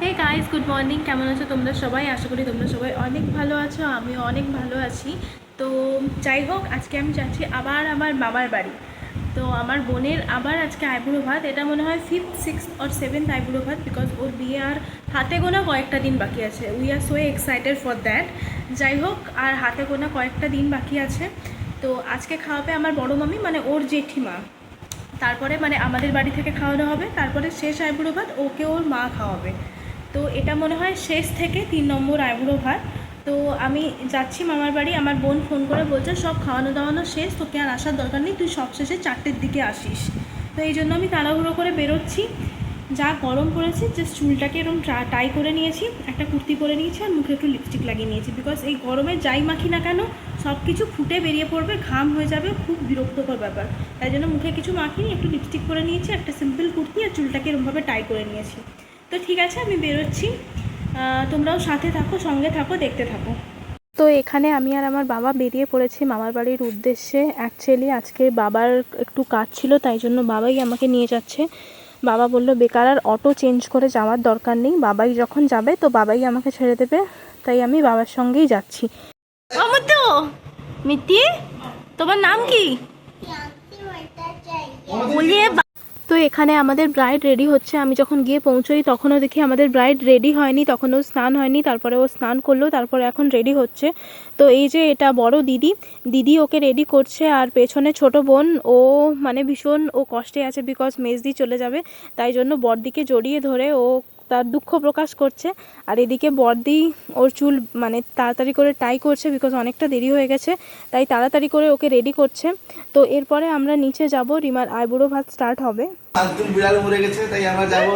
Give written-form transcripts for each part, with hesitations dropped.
Hey guys, good morning. কেমন আছো তোমরা সবাই? আশা করি তোমরা সবাই অনেক ভালো আছো, আমিও অনেক ভালো আছি। তো যাই হোক, আজকে আমি যাচ্ছি আবার আমার মামার বাড়ি। তো আমার বোনের আবার আজকে আইবুড়ো ভাত। এটা মনে হয় 5th 6th or 7th আইবুড়ো ভাত, বিকজ ওর বিয়ে আর হাতে গোনা কয়েকটা দিন বাকি আছে। We are so excited for that. যাই হোক, আর হাতে গোনা কয়েকটা দিন বাকি আছে। তো আজকে খাওয়াবে আমার বড় মামি, মানে ওর জেঠিমা। তারপরে মানে আমাদের বাড়ি থেকে খাওয়ানো হবে, তারপরে শেষ আইবুড়ো ভাত ওকে ওর মা খাওয়াবে। তো এটা মনে হয় শেষ থেকে 3 নম্বর আইবুড়ো ভাত। তো আমি যাচ্ছি মামার বাড়ি। আমার বোন ফোন করে বলছে সব খাওয়ানো দাওয়ানো শেষ, তোকে আর আসার দরকার নেই, তুই সব শেষে 4টের দিকে আসিস। তো এই জন্য আমি তাড়াহুড়ো করে বেরোচ্ছি। যা গরম পড়েছে, যে চুলটাকে এরকম টাই করে নিয়েছি, একটা কুর্তি পরে নিয়েছি, আর মুখে একটু লিপস্টিক লাগিয়ে নিয়েছি, বিকজ এই গরমে যাই মাখি না কেন সব কিছু ফুটে বেরিয়ে পড়বে, ঘাম হয়ে যাবে, খুব বিরক্তকর ব্যাপার। তাই জন্য মুখে কিছু মাখিনি, একটু লিপস্টিক পরে নিয়েছি, একটা সিম্পল কুর্তি, আর চুলটাকে এরকমভাবে টাই করে নিয়েছি। তো ঠিক আছে, আমি বেরোচ্ছি। তোমরাও সাথে থাকো, সঙ্গে থাকো, দেখতে থাকো। তো এখানে আমি আর আমার বাবা বেরিয়ে পড়েছি মামার বাড়ির উদ্দেশ্যে। অ্যাকচুয়ালি আজকে বাবার একটু কাজ ছিল, তাই জন্য বাবাই আমাকে নিয়ে যাচ্ছে। বাবা বলল বেকার আর অটো চেঞ্জ করে যাওয়ার দরকার নেই, বাবাই যখন যাবে তো বাবাই আমাকে ছেড়ে দেবে, তাই আমি বাবার সঙ্গেই যাচ্ছি। তো মিতি, তোমার নাম কি? তো এখানে আমাদের ব্রাইড রেডি হচ্ছে। আমি যখন গিয়ে পৌঁছোই তখনও দেখি আমাদের ব্রাইড রেডি হয়নি, তখনও স্নান হয়নি। তারপরে ও স্নান করলো, তারপরে এখন রেডি হচ্ছে। তো এই যে এটা বড় দিদি, দিদি ওকে রেডি করছে। আর পেছনে ছোট বোন, ও মানে ভীষণ ও কষ্টে আছে, বিকজ মেজদি চলে যাবে, তাই জন্য বড়দিকে জড়িয়ে ধরে ও তার দুঃখ প্রকাশ করছে। আর এদিকে বড়দি ওর চুল মানে তাড়াতাড়ি করে টাই করছে, বিকজ অনেকটা দেরি হয়ে গেছে, তাই তাড়াতাড়ি করে ওকে রেডি করছে। তো এরপরে আমরা নিচে যাব, রিমার আইবুড়ো ভাত স্টার্ট হবে। মানচুন বিড়াল মরে গেছে, তাই আমরা যাব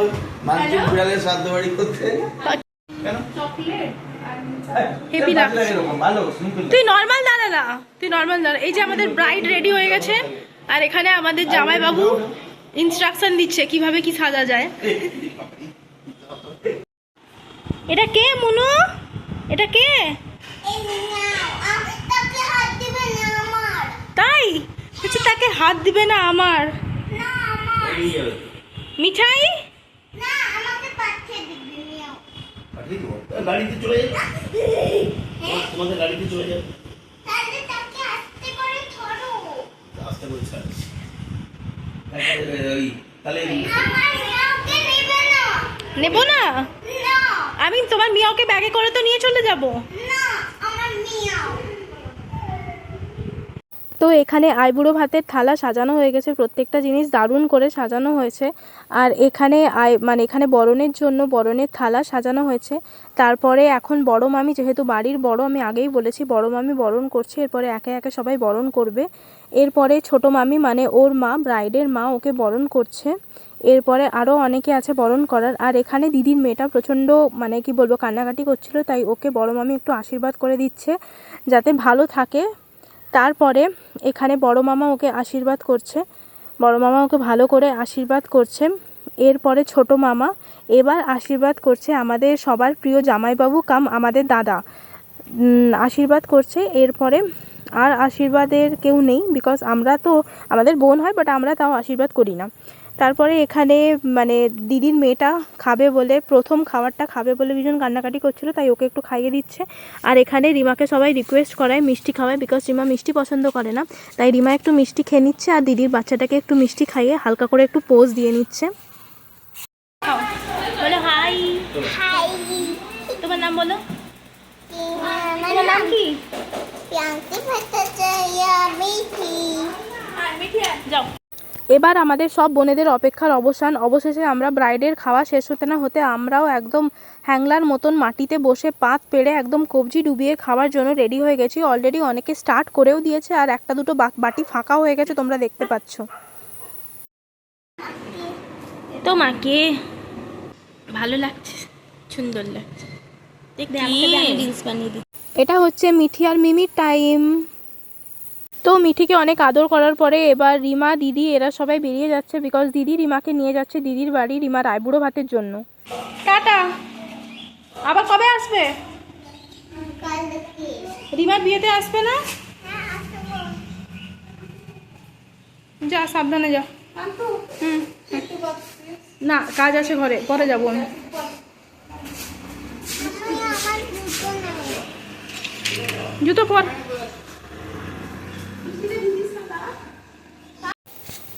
মানচুন বিড়ালের শ্রাদ্ধ বাড়ি করতে। কেন? হেপি লাগছে। তুই নর্মাল দাঁড়া না, তুই নর্মাল দাঁড়া। এই যে আমাদের ব্রাইড রেডি হয়ে গেছে, আর এখানে আমাদের জামাই বাবু ইনস্ট্রাকশন দিচ্ছে কিভাবে কি সাজা যায়। এটা কে মুনু? এটা কে? তাই কিছু তাকে হাত দিবে না আমার মিঠাই। গাড়িতে চলে যাবে, তোমাদের গাড়িতে চলে যাবে। আস্তে করে ছাড়ছি তাহলে নেব না আমি, তোমার মিয়াওকে ব্যাগে করে তো নিয়ে চলে যাব। তো এখানে আইবুড়ো ভাতের থালা সাজানো হয়ে গেছে, প্রত্যেকটা জিনিস দারুণ করে সাজানো হয়েছে। আর এখানে মানে এখানে বরণের জন্য বরণের থালা সাজানো হয়েছে। তারপরে এখন বড় মামি, যেহেতু বাড়ির বড়, আমি আগেই বলেছি বড় মামি বরণ করছে, এরপরে একে একে সবাই বরণ করবে। এরপরে ছোট মামি মানে ওর মা, ব্রাইডের মা, ওকে বরণ করছে। এরপরে আরও অনেকে আছে বরণ করার। আর এখানে দিদির মেয়েটা প্রচণ্ড মানে কি বলবো কান্নাকাটি করছিল, তাই ওকে বড় মামি একটু আশীর্বাদ করে দিচ্ছে যাতে ভালো থাকে। তারপরে এখানে বড় মামা ওকে আশীর্বাদ করছে, বড় মামা ওকে ভালো করে আশীর্বাদ করছে। এরপরে ছোট মামা এবার আশীর্বাদ করছে আমাদের সবার প্রিয় জামাইবাবু কাম আমাদের দাদা, আশীর্বাদ করছে। এরপরে আর আশীর্বাদের কেউ নেই, বিকজ আমরা তো আমাদের বোন হয়, বাট আমরা তাও আশীর্বাদ করি না। তারপরে এখানে মানে দিদির মেয়েটা খাবে বলে, প্রথম খাবারটা খাবে বলে ভীষণ কান্নাকাটি করছিল, তাই ওকে একটু খাইয়ে দিচ্ছে। আর এখানে রিমাকে সবাই রিকোয়েস্ট করায় মিষ্টি খাওয়ায়, বিকজ রিমা মিষ্টি পছন্দ করে না, তাই রিমা একটু মিষ্টি খেয়ে নিচ্ছে, আর দিদির বাচ্চাটাকে একটু মিষ্টি খাইয়ে হালকা করে একটু পোজ দিয়ে নিচ্ছে। বলো হাই। হাই। তোমার নাম বলো। তোমার নাম কি? যাও। এবার আমাদের সব বোনেদের অপেক্ষার অবসান। অবশেষে আমরা ব্রাইডের খাওয়া শেষ হতে না হতে আমরাও একদম হ্যাংলার মতন মাটিতে বসে পাত পেড়ে একদম কবজি ডুবিয়ে খাওয়ার জন্য রেডি হয়ে গেছি। অলরেডি অনেকে স্টার্ট করেও দিয়েছে, আর একটা দুটো বাটি ফাঁকা হয়ে গেছে, তোমরা দেখতে পাচ্ছ। তোমাকে ভালো লাগছে, সুন্দর লাগছে। এটা হচ্ছে মিঠি আর মিমির টাইম। তো মিঠিকে অনেক আদর করার পরে এবার রিমা, দিদি এরা সবাই বেরিয়ে যাচ্ছে, বিকজ দিদি রিমাকে নিয়ে যাচ্ছে দিদির বাড়ি রিমার আইবুড়ো ভাতের জন্য। টাটা। আবার কবে আসবে? রিমার বিয়েতে আসবে না? যা সাবধানে যা। না কাজ আছে ঘরে, পরে যাবো আমি। জুতো পর।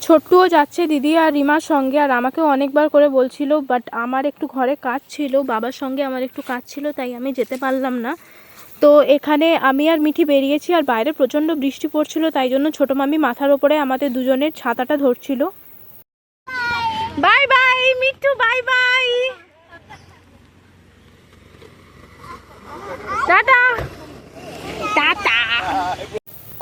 ছোট্টুও যাচ্ছে দিদি আর রিমার সঙ্গে, আর আমাকেও অনেকবার করে বলছিল, বাট আমার একটু ঘরে কাজ ছিল, বাবার সঙ্গে আমার একটু কাজ ছিল, তাই আমি যেতে পারলাম না। তো এখানে আমি আর মিঠি বেরিয়েছি, আর বাইরে প্রচণ্ড বৃষ্টি পড়ছিল, তাই জন্য ছোটো মামি মাথার ওপরে আমাদের দুজনের ছাতাটা ধরছিল। Bye bye Mithu, bye bye, tata tata.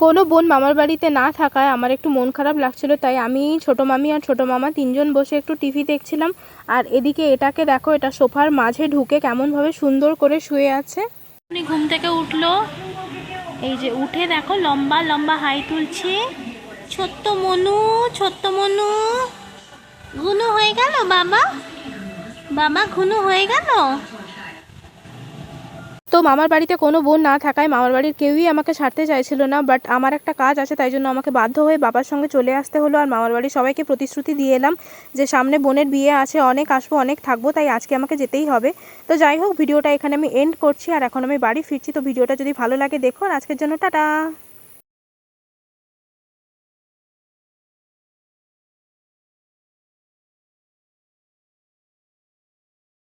কোনো বোন মামার বাড়িতে না থাকায় আমার একটু মন খারাপ লাগছিল, তাই আমি, ছোটো মামি আর ছোটো মামা তিনজন বসে একটু টিভি দেখছিলাম। আর এদিকে এটাকে দেখো, এটা সোফার মাঝে ঢুকে কেমনভাবে সুন্দর করে শুয়ে আছে। উনি ঘুম থেকে উঠলো, এই যে উঠে দেখো লম্বা লম্বা হাই তুলছে। ছোট্ট মনু, ছোট্ট মনু ঘুনু হয়ে গেল বাবা, বাবা ঘুনু হয়ে গেল। তো মামার বাড়িতে কোনো বোন না থাকায় মামার বাড়ির কেউই আমাকে ছাড়তে চাইছিল না, বাট আমার একটা কাজ আছে, তাই জন্য আমাকে বাধ্য হয়ে বাবার সঙ্গে চলে আসতে হলো। আর মামার বাড়ির সবাইকে প্রতিশ্রুতি দিয়ে এলাম যে সামনে বোনের বিয়ে আছে, অনেক আসবো, অনেক থাকবো, তাই আজকে আমাকে যেতেই হবে। তো যাই হোক, ভিডিওটা এখানে আমি এন্ড করছি, আর এখন আমি বাড়ি ফিরছি। তো ভিডিওটা যদি ভালো লাগে দেখো, আর আজকের জন্য টাটা।